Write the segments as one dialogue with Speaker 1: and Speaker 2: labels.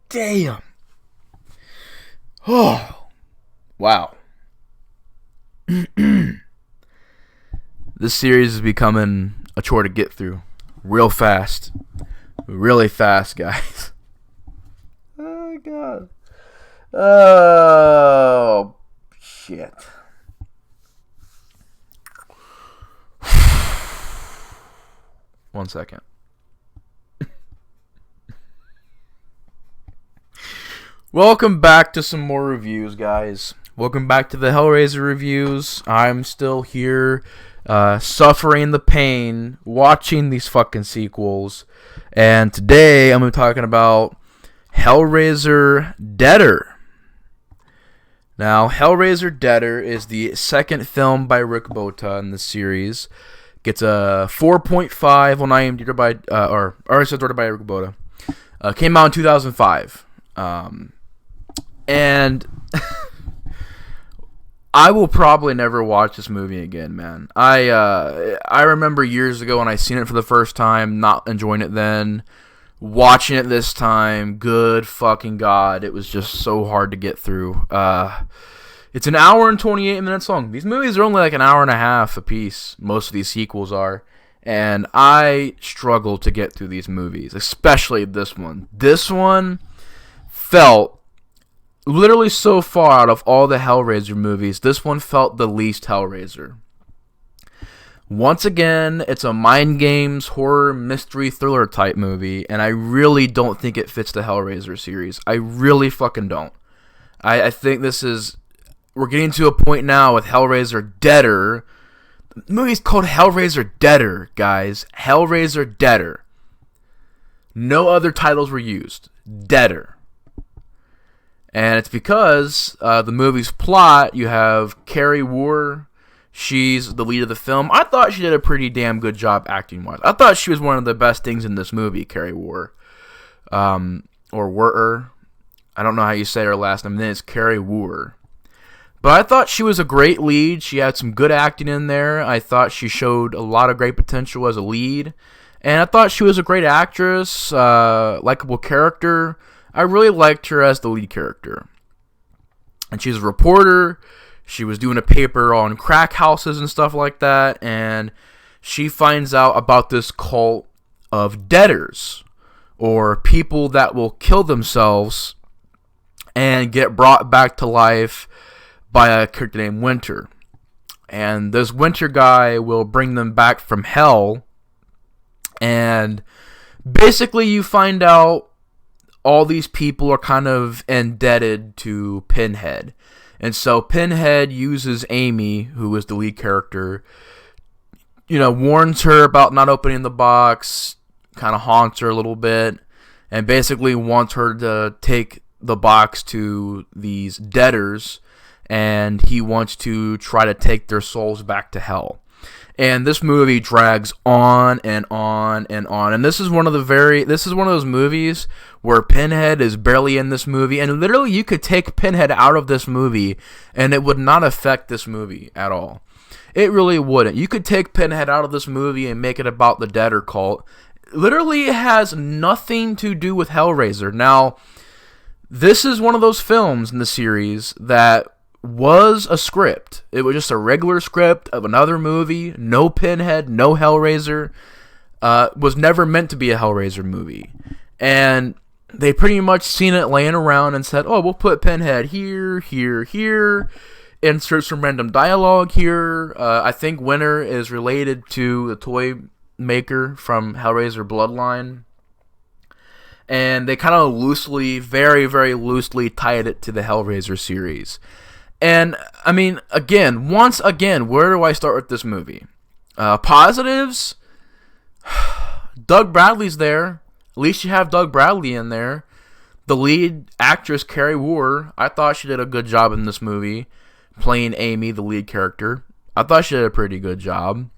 Speaker 1: damn. Oh, wow. This series is becoming a chore to get through real fast. Really fast, guys. Oh, God. Oh, shit. One second. Welcome back to some more reviews, guys. Welcome back to the Hellraiser reviews. I'm still here, suffering the pain, watching these fucking sequels. And today I'm going to be talking about Hellraiser Deader. Now, Hellraiser Deader is the second film by Rick Bota in the series. Gets a 4.5 on IMDb by, directed by Rick Bota. Came out in 2005. And I will probably never watch this movie again, man. I remember years ago when I seen it for the first time, not enjoying it then. Watching it this time, good fucking God, it was just so hard to get through. It's an hour and 28 minutes long. These movies are only like an hour and a half a piece. Most of these sequels are. And I struggle to get through these movies, especially this one. This one felt, literally so far out of all the Hellraiser movies, this one felt the least Hellraiser. Once again, it's a mind games, horror, mystery, thriller type movie, and I really don't think it fits the Hellraiser series. I really fucking don't. I think this is... We're getting to a point now with Hellraiser Deader. The movie's called Hellraiser Deader, guys. Hellraiser Deader. No other titles were used. Deader. And it's because the movie's plot, you have Carrie Woor. She's the lead of the film. I thought she did a pretty damn good job acting-wise. I thought she was one of the best things in this movie, Carrie Woor. Or Woor. I don't know how you say her last name. Then it's Carrie Woor. But I thought she was a great lead. She had some good acting in there. I thought she showed a lot of great potential as a lead. And I thought she was a great actress, likable character. I really liked her as the lead character. And she's a reporter. She was doing a paper on crack houses and stuff like that. And she finds out about this cult of deaders, or people that will kill themselves and get brought back to life by a character named Winter. And this Winter guy will bring them back from hell. And basically you find out all these people are kind of indebted to Pinhead. And so Pinhead uses Amy, who is the lead character, warns her about not opening the box, kind of haunts her a little bit, and basically wants her to take the box to these debtors, and he wants to try to take their souls back to hell. And this movie drags on and on and on. And this is one of those movies where Pinhead is barely in this movie. And literally you could take Pinhead out of this movie and it would not affect this movie at all. It really wouldn't. You could take Pinhead out of this movie and make it about the Deader cult. Literally it has nothing to do with Hellraiser. Now, this is one of those films in the series that was a script. It was just a regular script of another movie. No Pinhead, no Hellraiser. Was never meant to be a Hellraiser movie. And they pretty much seen it laying around and said, oh, we'll put Pinhead here, here, here. Insert some random dialogue here. I think Winter is related to the toy maker from Hellraiser Bloodline. And they kind of loosely, very, very loosely tied it to the Hellraiser series. And, I mean, once again, where do I start with this movie? Positives? Doug Bradley's there. At least you have Doug Bradley in there. The lead actress, Carrie Woor, I thought she did a good job in this movie, playing Amy, the lead character. I thought she did a pretty good job.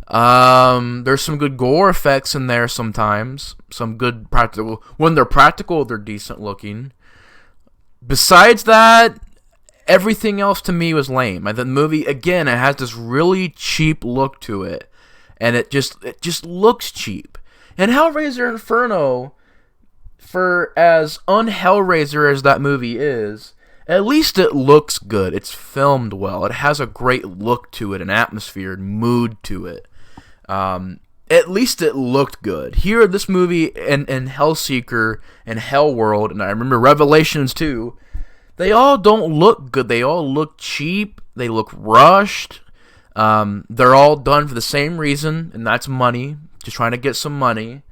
Speaker 1: There's some good gore effects in there sometimes. Some good practical. When they're practical, they're decent looking. Besides that, everything else to me was lame. The movie, again, it has this really cheap look to it. And it just looks cheap. And Hellraiser Inferno, for as un-Hellraiser as that movie is, at least it looks good. It's filmed well. It has a great look to it, an atmosphere, and mood to it. At least it looked good. Here, this movie and Hellseeker and Hellworld, and I remember Revelations too, they all don't look good. They all look cheap. They look rushed. They're all done for the same reason, and that's money. Just trying to get some money.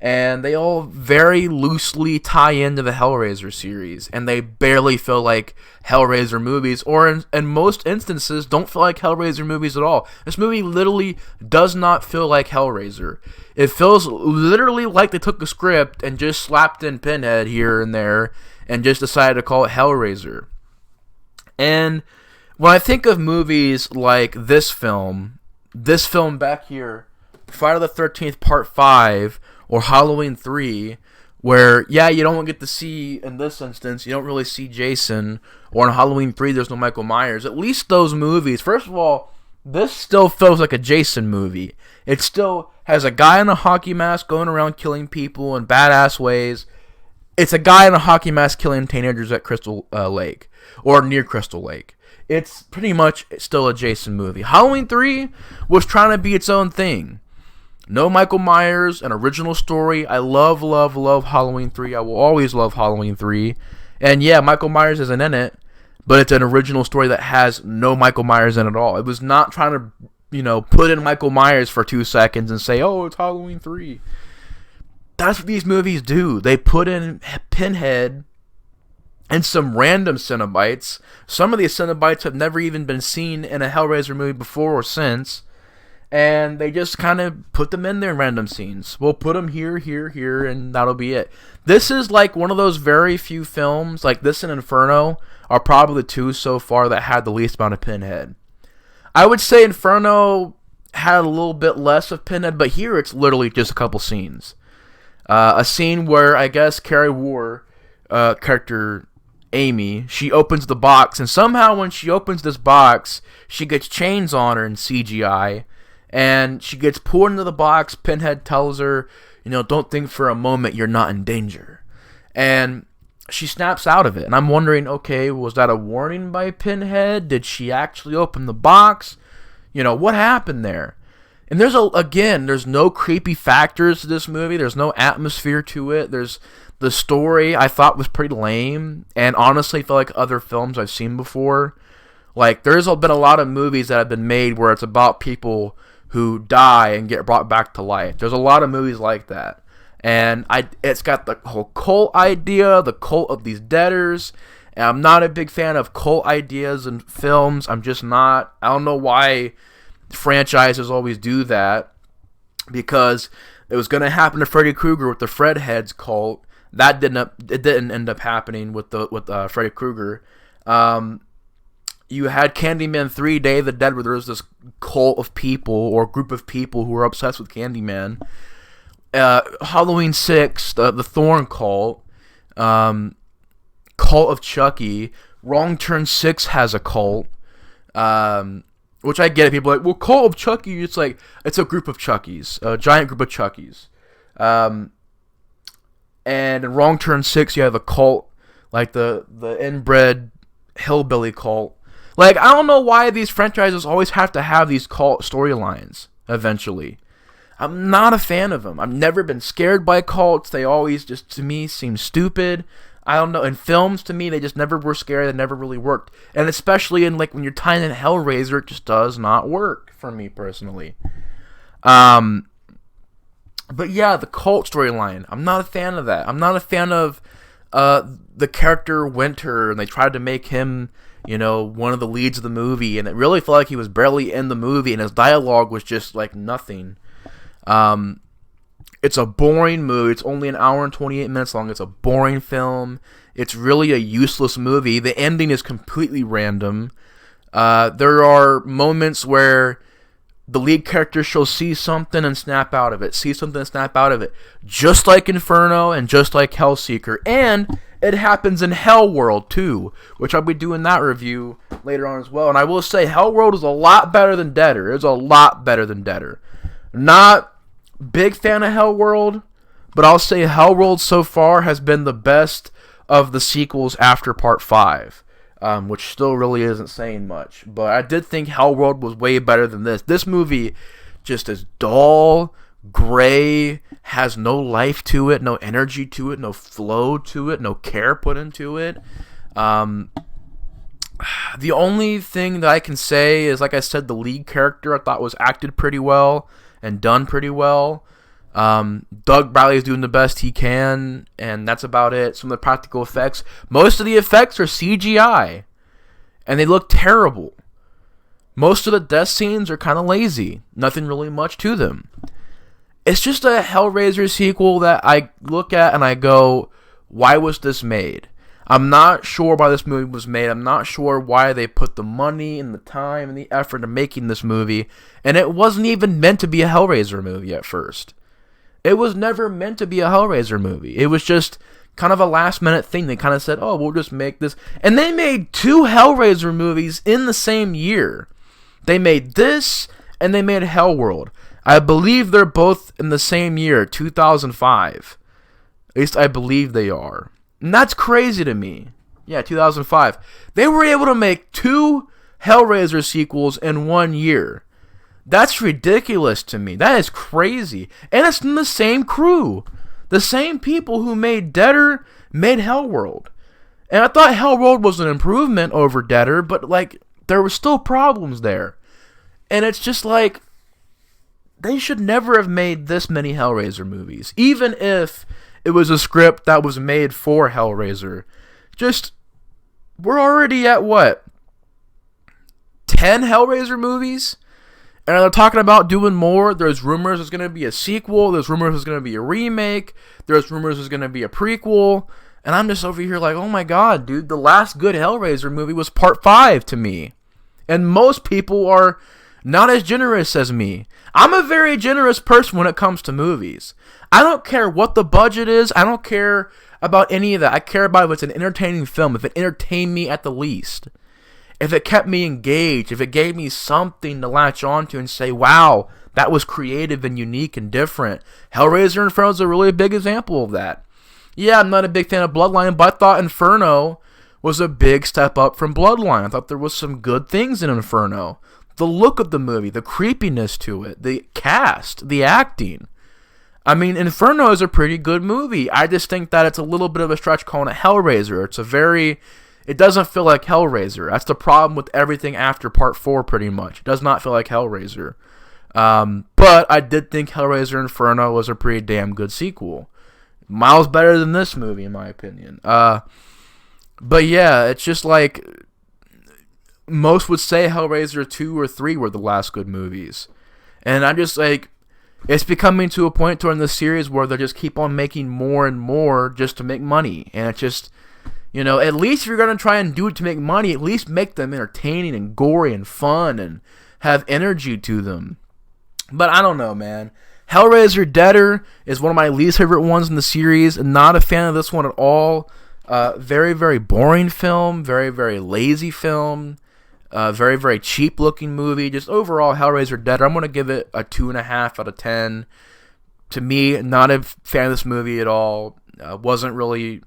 Speaker 1: And they all very loosely tie into the Hellraiser series, and they barely feel like Hellraiser movies, or in most instances, don't feel like Hellraiser movies at all. This movie literally does not feel like Hellraiser. It feels literally like they took a script and just slapped in Pinhead here and there, and just decided to call it Hellraiser. And when I think of movies like this film back here, Friday the 13th Part 5, or Halloween 3, where, yeah, you don't get to see, in this instance, you don't really see Jason, or in Halloween 3, there's no Michael Myers. At least those movies, first of all, this still feels like a Jason movie. It still has a guy in a hockey mask going around killing people in badass ways. It's a guy in a hockey mask killing teenagers at Crystal Lake, or near Crystal Lake. It's pretty much still a Jason movie. Halloween 3 was trying to be its own thing. No Michael Myers, an original story. I love, love, love Halloween 3. I will always love Halloween 3. And yeah, Michael Myers isn't in it, but it's an original story that has no Michael Myers in it at all. It was not trying to, put in Michael Myers for 2 seconds and say, oh, it's Halloween 3. That's what these movies do. They put in Pinhead and some random Cenobites. Some of these Cenobites have never even been seen in a Hellraiser movie before or since. And they just kind of put them in there in random scenes. We'll put them here, here, here, and that'll be it. This is like one of those very few films, like this and Inferno, are probably the two so far that had the least amount of Pinhead. I would say Inferno had a little bit less of Pinhead, but here it's literally just a couple scenes. A scene where, I guess, Carrie War, character Amy, she opens the box, and somehow when she opens this box, she gets chains on her in CGI, and she gets pulled into the box. Pinhead tells her, don't think for a moment you're not in danger. And she snaps out of it. And I'm wondering, okay, was that a warning by Pinhead? Did she actually open the box? What happened there? And there's no creepy factors to this movie. There's no atmosphere to it. There's the story I thought was pretty lame. And honestly, felt like other films I've seen before. Like, there's been a lot of movies that have been made where it's about people who die and get brought back to life. There's a lot of movies like that. And it's got the whole cult idea, the cult of these deaders. And I'm not a big fan of cult ideas in films. I'm just not. I don't know why franchises always do that. Because it was going to happen to Freddy Krueger with the Fred Heads cult. It didn't end up happening with Freddy Krueger. You had Candyman 3, Day of the Dead, where there was this cult of people, or group of people who were obsessed with Candyman. Halloween 6, the Thorn cult. Cult of Chucky. Wrong Turn 6 has a cult. Which I get it. People are like, well, Cult of Chucky, it's like, it's a group of Chuckies. A giant group of Chuckies. And in Wrong Turn 6, you have a cult, like the inbred hillbilly cult. Like, I don't know why these franchises always have to have these cult storylines, eventually. I'm not a fan of them. I've never been scared by cults. They always just, to me, seem stupid. I don't know. In films, to me, they just never were scary. They never really worked. And especially in, like, when you're tying in Hellraiser, it just does not work for me, personally. But yeah, the cult storyline. I'm not a fan of that. I'm not a fan of the character Winter, and they tried to make him, one of the leads of the movie, and it really felt like he was barely in the movie, and his dialogue was just like nothing. It's a boring movie. It's only an hour and 28 minutes long. It's a boring film. It's really a useless movie. The ending is completely random. There are moments where the lead character shall see something and snap out of it. See something and snap out of it. Just like Inferno and just like Hellseeker. And it happens in Hellworld too, which I'll be doing that review later on as well. And I will say Hellworld is a lot better than Deader. It's a lot better than Deader. Not big fan of Hellworld, but I'll say Hellworld so far has been the best of the sequels after Part 5, which still really isn't saying much. But I did think Hellworld was way better than this. This movie just is dull, gray, has no life to it, no energy to it, no flow to it, no care put into it. The only thing that I can say is, like I said, the lead character I thought was acted pretty well and done pretty well. Doug Bradley's doing the best he can, and that's about it. Some of the practical effects, most of the effects are CGI, and they look terrible. Most of the death scenes are kind of lazy. Nothing really much to them. It's just a Hellraiser sequel that I look at and I go, why was this made? I'm not sure why this movie was made. I'm not sure why they put the money and the time and the effort into making this movie. And it wasn't even meant to be a Hellraiser movie at first. It was never meant to be a Hellraiser movie. It was just kind of a last-minute thing. They kind of said, oh, we'll just make this. And they made 2 Hellraiser movies in the same year. They made this, and they made Hellworld. I believe they're both in the same year, 2005. At least I believe they are. And that's crazy to me. Yeah, 2005. They were able to make 2 Hellraiser sequels in 1 year. That's ridiculous to me. That is crazy. And it's from the same crew. The same people who made Deader made Hellworld. And I thought Hellworld was an improvement over Deader, but like there were still problems there. And it's just like they should never have made this many Hellraiser movies. Even if it was a script that was made for Hellraiser. Just, we're already at what? 10 Hellraiser movies? And they're talking about doing more. There's rumors there's going to be a sequel. There's rumors there's going to be a remake. There's rumors there's going to be a prequel. And I'm just over here like, oh my god, dude. The last good Hellraiser movie was Part 5 to me. And most people are not as generous as me. I'm a very generous person when it comes to movies. I don't care what the budget is. I don't care about any of that. I care about if it's an entertaining film, if it entertained me at the least. If it kept me engaged, if it gave me something to latch onto and say, wow, that was creative and unique and different. Hellraiser Inferno is a really big example of that. Yeah, I'm not a big fan of Bloodline, but I thought Inferno was a big step up from Bloodline. I thought there was some good things in Inferno. The look of the movie, the creepiness to it, the cast, the acting. I mean, Inferno is a pretty good movie. I just think that it's a little bit of a stretch calling it Hellraiser. It doesn't feel like Hellraiser. That's the problem with everything after Part 4, pretty much. It does not feel like Hellraiser. But I did think Hellraiser Inferno was a pretty damn good sequel. Miles better than this movie, in my opinion. But yeah, it's just like most would say Hellraiser 2 or 3 were the last good movies. And I'm just like, it's becoming to a point during this series where they just keep on making more and more just to make money. And it's just, you know, at least if you're going to try and do it to make money, at least make them entertaining and gory and fun and have energy to them. But I don't know, man. Hellraiser Deader is one of my least favorite ones in the series. Not a fan of this one at all. Very, very boring film. Very, very lazy film. Very, very cheap looking movie. Just overall, Hellraiser Deader, I'm going to give it a 2.5 out of 10. To me, not a fan of this movie at all. Wasn't really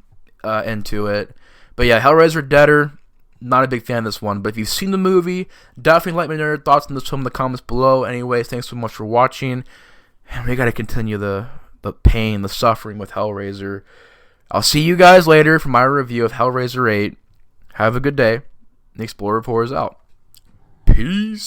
Speaker 1: into it. But yeah, Hellraiser Deader, not a big fan of this one. But if you've seen the movie, definitely let me know your thoughts on this film in the comments below. Anyways, thanks so much for watching. And we got to continue the pain, the suffering with Hellraiser. I'll see you guys later for my review of Hellraiser 8. Have a good day. The Explorer Report is out. Peace.